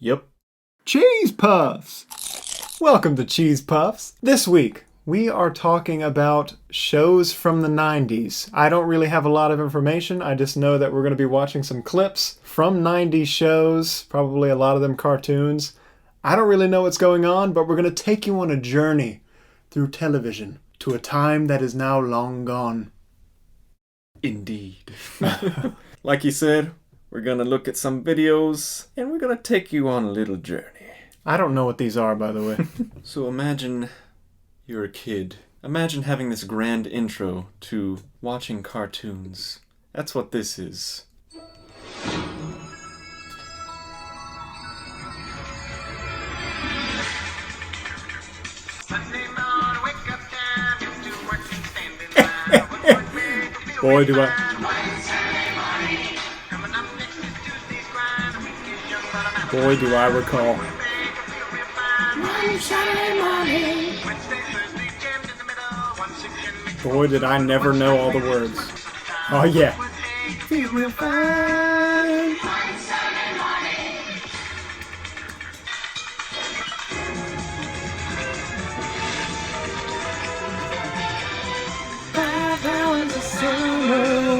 Yep. Cheese Puffs! Welcome to Cheese Puffs. This week, we are talking about shows from the 90s. I don't really have a lot of information. I just know that we're going to be watching some clips from 90s shows, probably a lot of them cartoons. I don't really know what's going on, but we're going to take you on a journey through television to a time that is now long gone. Indeed. Like you said, we're going to look at some videos, and we're going to take you on a little journey. I don't know what these are, by the way. So imagine you're a kid. Imagine having this grand intro to watching cartoons. That's what this is. Boy, do I... Boy, do I recall. Boy, did I never know all the words. Oh, yeah. Feel real fine.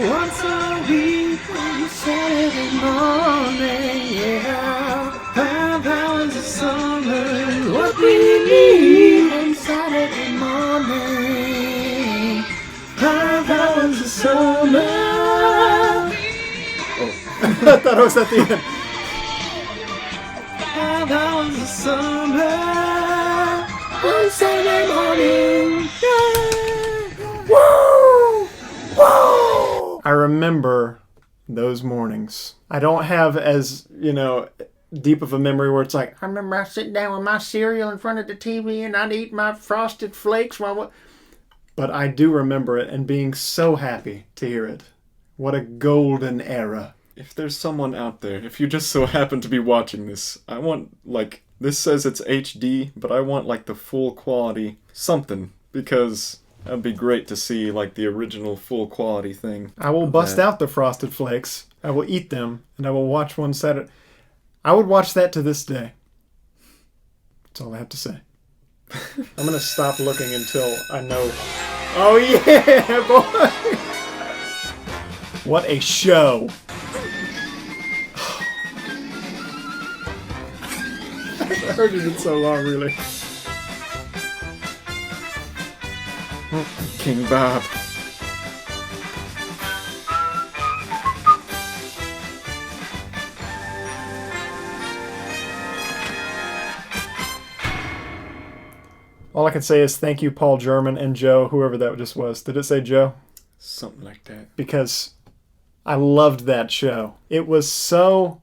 Once a week on Saturday morning, yeah. 5 hours of summer, what we need on Saturday morning. 5 hours of summer. Oh, I thought I was at the end. 5 hours of summer on Saturday morning, yeah. Woo! Whoa! I remember those mornings. I don't have as, deep of a memory where it's like, I remember I sit down with my cereal in front of the TV and I'd eat my Frosted Flakes while... But I do remember it and being so happy to hear it. What a golden era. If there's someone out there, if you just so happen to be watching this, I want, this says it's HD, but I want, the full quality something, because... That'd be great to see, the original full quality thing. I will bust out the Frosted Flakes. I will eat them, and I will watch one Saturday. I would watch that to this day. That's all I have to say. I'm going to stop looking until I know. Oh, yeah, boy! What a show. I haven't heard it in so long, really. King Bob. All I can say is thank you, Paul German and Joe, whoever that just was. Did it say Joe? Something like that. Because I loved that show. It was so...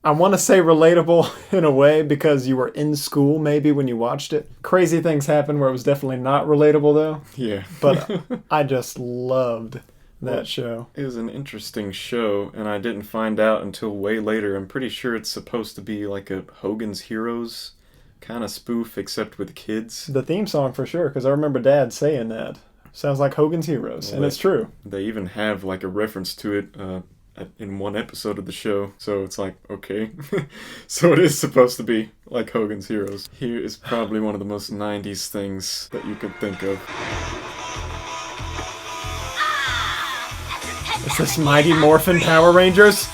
I want to say relatable in a way because you were in school maybe when you watched it. Crazy things happened where it was definitely not relatable though. Yeah. But I just loved that show. It was an interesting show and I didn't find out until way later. I'm pretty sure it's supposed to be like a Hogan's Heroes kind of spoof except with kids. The theme song for sure, because I remember Dad saying that. Sounds like Hogan's Heroes, and it's true. They even have a reference to it in one episode of the show, so it's okay. So it is supposed to be like Hogan's Heroes. Here is probably one of the most 90s things that you could think of. Is this Mighty Morphin Power Rangers?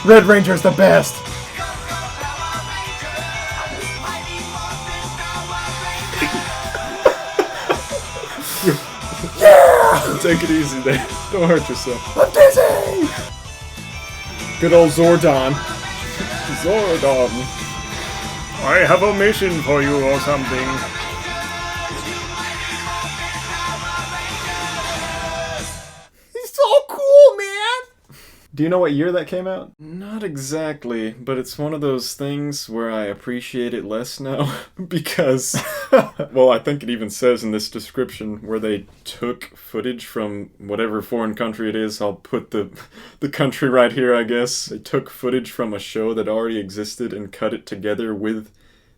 Red Ranger's the best! Yeah! Take it easy there. Don't hurt yourself. I'm dizzy! Good old Zordon. Zordon. I have a mission for you or something. He's so cool, man! Do you know what year that came out? Not exactly, but it's one of those things where I appreciate it less now because, well, I think it even says in this description where they took footage from whatever foreign country it is. I'll put the country right here, I guess. They took footage from a show that already existed and cut it together with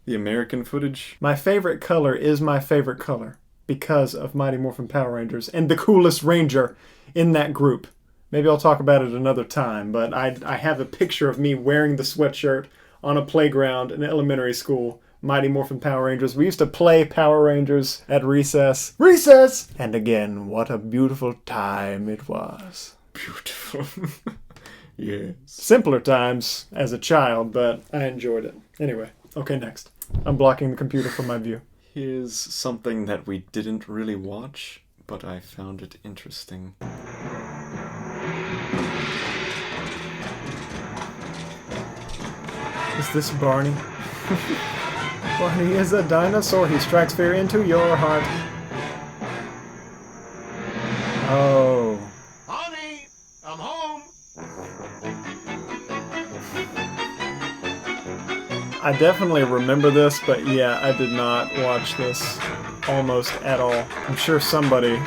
the American footage. My favorite color is my favorite color. because of Mighty Morphin Power Rangers and the coolest ranger in that group. Maybe I'll talk about it another time, but I have a picture of me wearing the sweatshirt on a playground in elementary school. Mighty Morphin Power Rangers. We used to play Power Rangers at recess. Recess! And again, what a beautiful time it was. Beautiful. Yes. Simpler times as a child, but I enjoyed it. Anyway, okay, next. I'm blocking the computer from my view. Here's something that we didn't really watch, but I found it interesting. Is this Barney? Barney is a dinosaur. He strikes fear into your heart. Oh. Honey, I'm home. I definitely remember this, but yeah, I did not watch this almost at all. I'm sure somebody...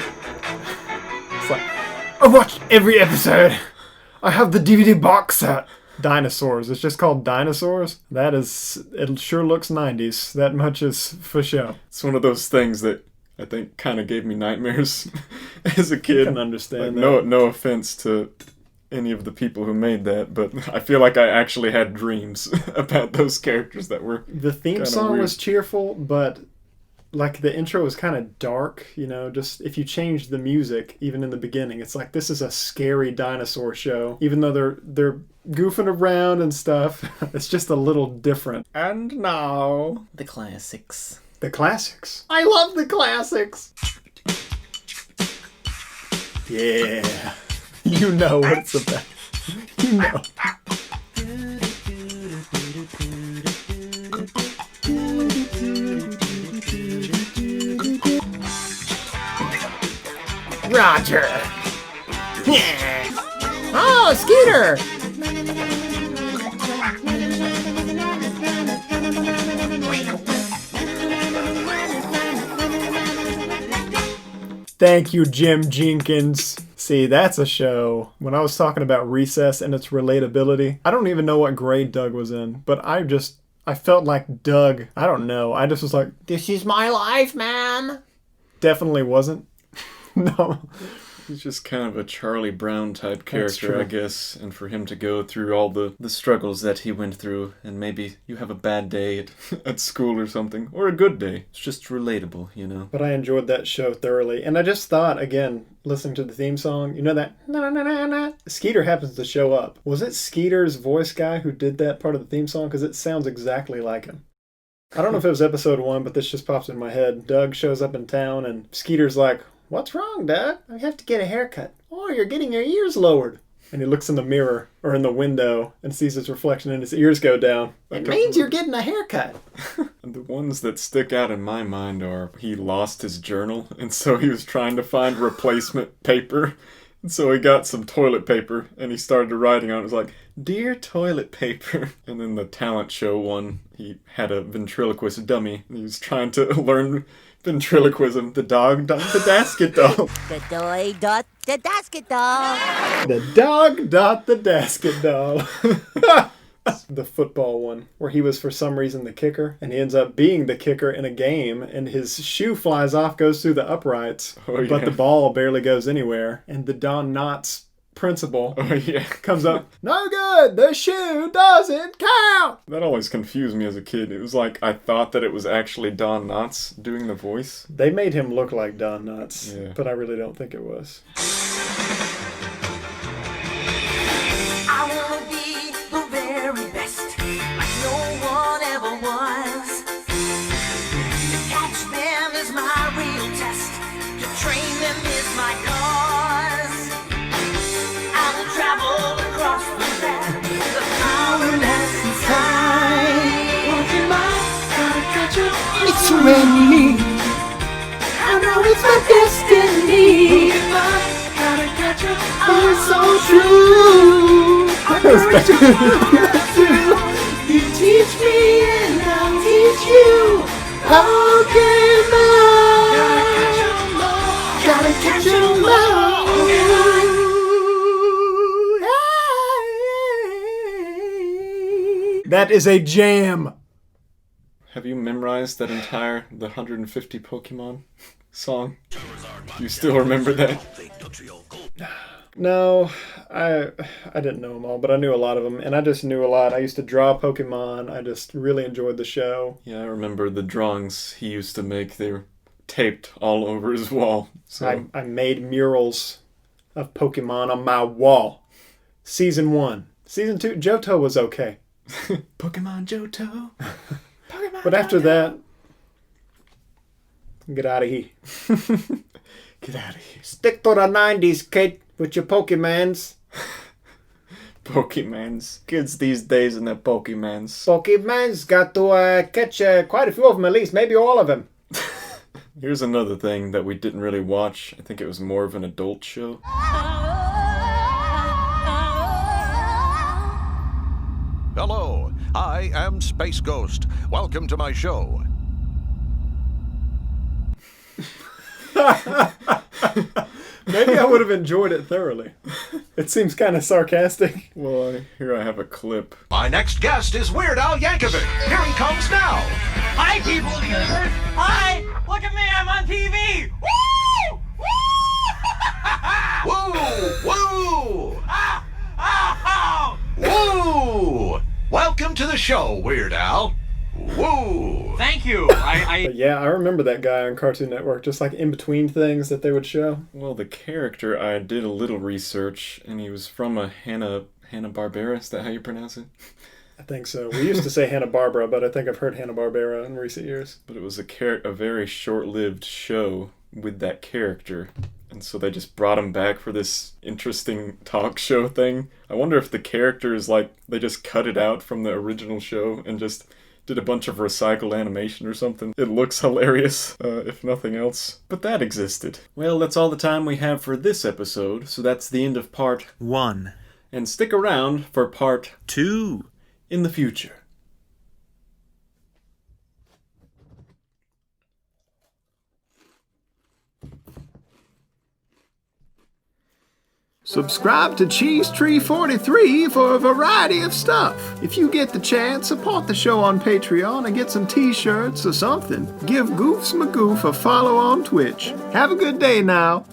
It's like, I watched every episode. I have the DVD box set. Dinosaurs. It's just called Dinosaurs. That is... It sure looks 90s. That much is for sure. It's one of those things that I think kind of gave me nightmares as a kid. I can understand like, that. No offense to any of the people who made that, but I feel like I actually had dreams about those characters that were The theme song weird. was cheerful, but like the intro was kind of dark, you know, just if you changed the music even in the beginning, it's like this is a scary dinosaur show. Even though they're goofing around and stuff, it's just a little different. And now... The classics. The classics. I love the classics. Yeah. You know what it's about. You know. Roger. Yeah. Oh, Skeeter. Thank you, Jim Jenkins. See, that's a show. When I was talking about Recess and its relatability, I don't even know what grade Doug was in, but I felt like Doug. I don't know. I just was like, this is my life, man. Definitely wasn't. No. He's just kind of a Charlie Brown type character, true. I guess, and for him to go through all the struggles that he went through, and maybe you have a bad day at school or something, or a good day. It's just relatable, you know? But I enjoyed that show thoroughly. And I just thought, again, listening to the theme song, you know that na-na-na-na? Skeeter happens to show up. Was it Skeeter's voice guy who did that part of the theme song? Because it sounds exactly like him. I don't know if it was episode 1, but this just pops in my head. Doug shows up in town, and Skeeter's like, what's wrong, Doug? I have to get a haircut. Oh, you're getting your ears lowered. And he looks in the mirror, or in the window, and sees his reflection, and his ears go down. It means you're getting a haircut. The ones that stick out in my mind are he lost his journal, and so he was trying to find replacement paper. And so he got some toilet paper, and he started writing on it. It was like, Dear Toilet Paper. And then the talent show one, he had a ventriloquist dummy. And he was trying to learn ventriloquism. The dog, the Dasketdall. The toy dot the Dasketdall. The dog dot the Dasketdall. The football one, where he was for some reason the kicker, and he ends up being the kicker in a game, and his shoe flies off, goes through the uprights, Oh, but yeah. the ball barely goes anywhere, and the Don Knotts principal Oh, yeah. comes up, no good, the shoe doesn't count! That always confused me as a kid. It was like I thought that it was actually Don Knotts doing the voice. They made him look like Don Knotts, Yeah. but I really don't think it was. I wanna be the very best, like no one ever was. To catch them is my real test, to train them is my cause. I will travel across the land, the power that's inside. Won't you mind? Gotta catch up. It's you and me. I know it's my destiny. Won't you mind? Gotta catch up. Oh, it's so true. I know it's true. You teach me and I'll teach you. Okay, gotta catch 'em all. That is a jam! Have you memorized that entire, the 150 Pokemon? song? Do you still remember that? No, I didn't know them all, but I knew a lot of them, and I just knew a lot. I used to draw Pokemon. I just really enjoyed the show. Yeah, I remember the drawings he used to make. They were taped all over his wall. So I made murals of Pokemon on my wall. Season 1. Season 2, Johto was okay. Pokemon Johto. Pokemon But after that, get out of here. Get out of here. Stick to the 90s, kid, with your Pokemans. Pokemans. Kids these days and their Pokemans. Pokemans got to catch quite a few of them at least, maybe all of them. Here's another thing that we didn't really watch. I think it was more of an adult show. Hello, I am Space Ghost. Welcome to my show. Maybe I would have enjoyed it thoroughly. It seems kind of sarcastic. Well, here I have a clip. My next guest is Weird Al Yankovic. Here he comes now. Hi, people of the universe! Hi! Look at me, I'm on TV! Woo! Woo! Woo! Woo! Welcome to the show, Weird Al. Woo! Thank you. But yeah, I remember that guy on Cartoon Network, just like in between things that they would show. Well, the character, I did a little research, and he was from a Hanna-Barbera. Is that how you pronounce it? I think so. We used to say Hanna-Barbera, but I think I've heard Hanna-Barbera in recent years. But it was a very short-lived show with that character. And so they just brought him back for this interesting talk show thing. I wonder if the character is like, they just cut it out from the original show and just did a bunch of recycled animation or something. It looks hilarious, if nothing else. But that existed. Well, that's all the time we have for this episode, so that's the end of part 1. And stick around for part 2. in the future. Subscribe to Cheese Tree 43 for a variety of stuff. If you get the chance, support the show on Patreon and get some t-shirts or something. Give Goofs McGoof a follow on Twitch. Have a good day now.